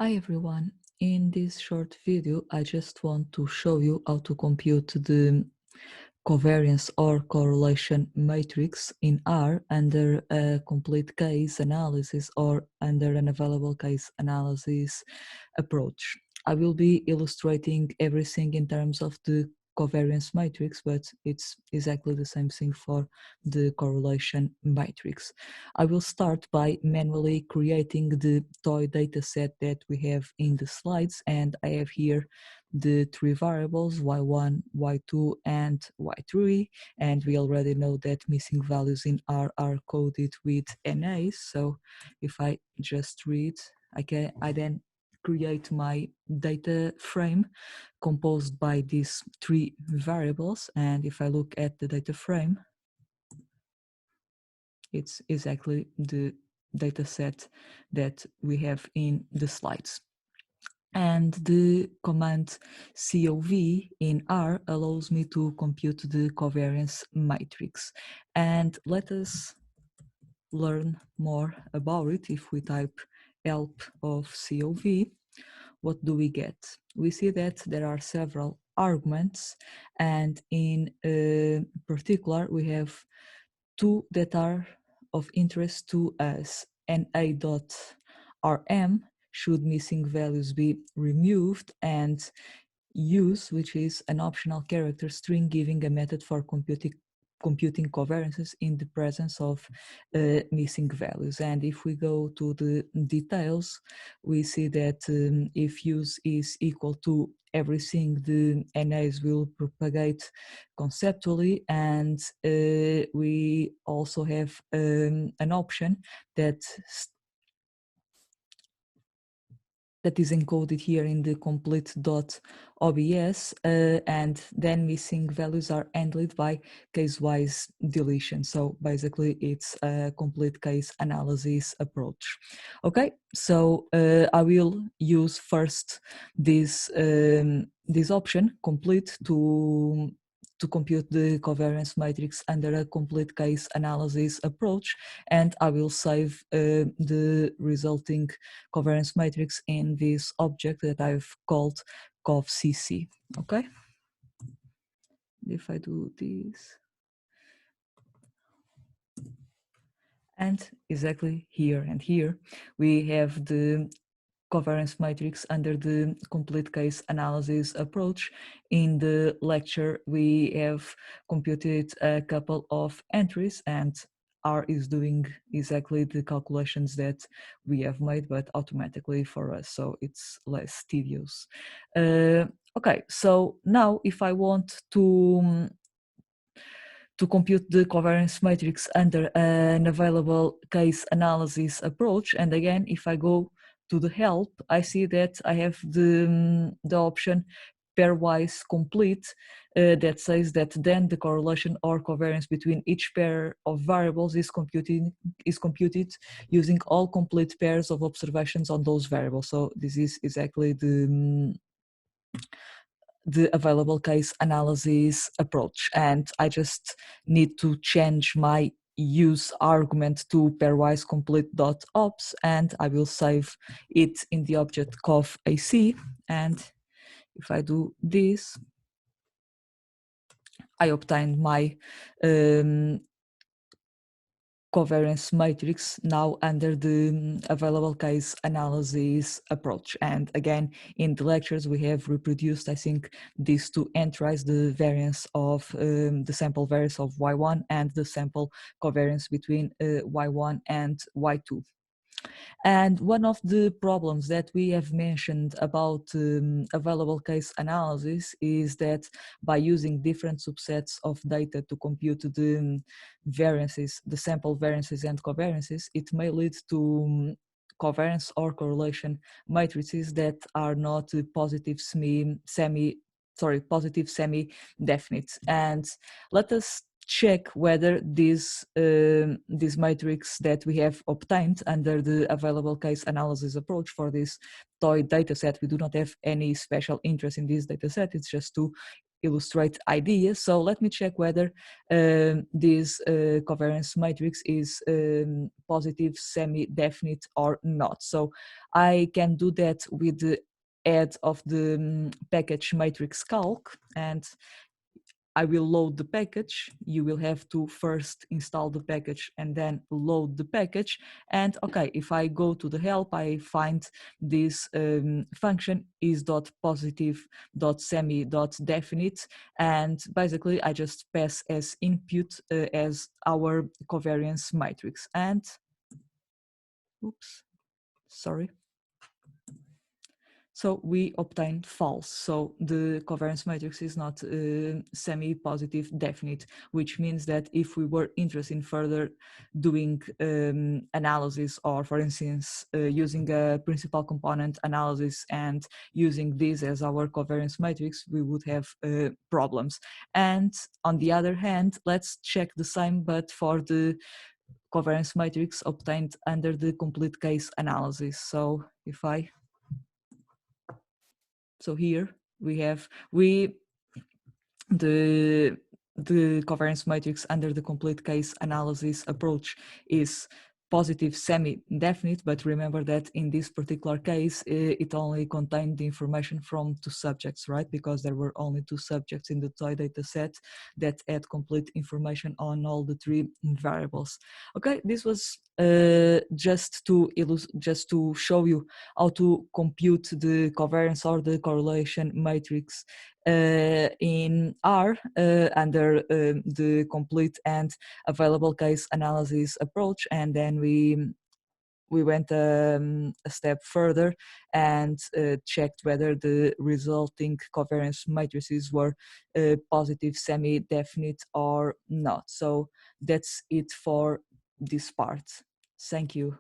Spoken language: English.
Hi everyone. In this short video, I just want to show you how to compute the covariance or correlation matrix in R under a complete case analysis or under an available case analysis approach. I will be illustrating everything in terms of the covariance matrix, but it's exactly the same thing for the correlation matrix. I will start by manually creating the toy dataset that we have in the slides, and I have here the three variables y1, y2, and y3, and we already know that missing values in R are coded with NAs. So if I just read, I then create my data frame composed by these three variables, and if I look at the data frame, it's exactly the data set that we have in the slides. And the command COV in R allows me to compute the covariance matrix. And let us learn more about it. If we type help of COV, what do we get? We see that there are several arguments, and in particular, we have two that are of interest to us. NA.rm, should missing values be removed, and use, which is an optional character string giving a method for computing covariances in the presence of missing values. And if we go to the details, we see that if use is equal to everything, the NAs will propagate conceptually, and we also have an option that is encoded here in the complete.obs, and then missing values are handled by case-wise deletion. So basically it's a complete case analysis approach. Okay, so I will use first this option complete to compute the covariance matrix under a complete case analysis approach, and I will save the resulting covariance matrix in this object that I've called covcc. Okay, if I do this, and exactly here and here we have the covariance matrix under the complete case analysis approach. In the lecture, we have computed a couple of entries, and R is doing exactly the calculations that we have made, but automatically for us, so it's less tedious. Okay, so now if I want to compute the covariance matrix under an available case analysis approach, and again, if I go to the help, I see that I have the option pairwise complete that says that then the correlation or covariance between each pair of variables is computed using all complete pairs of observations on those variables. So this is exactly the available case analysis approach, and I just need to change my use argument to pairwise complete.ops, and I will save it in the object covac. And if I do this, I obtained my covariance matrix now under the available case analysis approach. And again, in the lectures, we have reproduced, I think, these two entries, the variance of the sample variance of y1 and the sample covariance between y1 and y2. And one of the problems that we have mentioned about available case analysis is that by using different subsets of data to compute the variances, the sample variances and covariances, it may lead to covariance or correlation matrices that are not positive semi-definite. And let us check whether this matrix that we have obtained under the available case analysis approach for this toy dataset, we do not have any special interest in this dataset. It's just to illustrate ideas. So let me check whether this covariance matrix is positive, semi-definite or not. So I can do that with the add of the package matrix calc, and I will load the package. You will have to first install the package and then load the package. And okay, if I go to the help, I find this function is.positive.semi.definite. And basically I just pass as input as our covariance matrix. And oops, sorry. So we obtain false. So the covariance matrix is not semi-positive definite, which means that if we were interested in further doing analysis, or for instance, using a principal component analysis and using this as our covariance matrix, we would have problems. And on the other hand, let's check the same, but for the covariance matrix obtained under the complete case analysis. So if I So here we have the covariance matrix under the complete case analysis approach is positive semi-definite, but remember that in this particular case it only contained the information from two subjects, right? Because there were only two subjects in the toy data set that had complete information on all the three variables. Okay, this was just to show you how to compute the covariance or the correlation matrix in R under the complete and available case analysis approach. And then we went a step further and checked whether the resulting covariance matrices were positive, semi-definite or not. So that's it for this part. Thank you.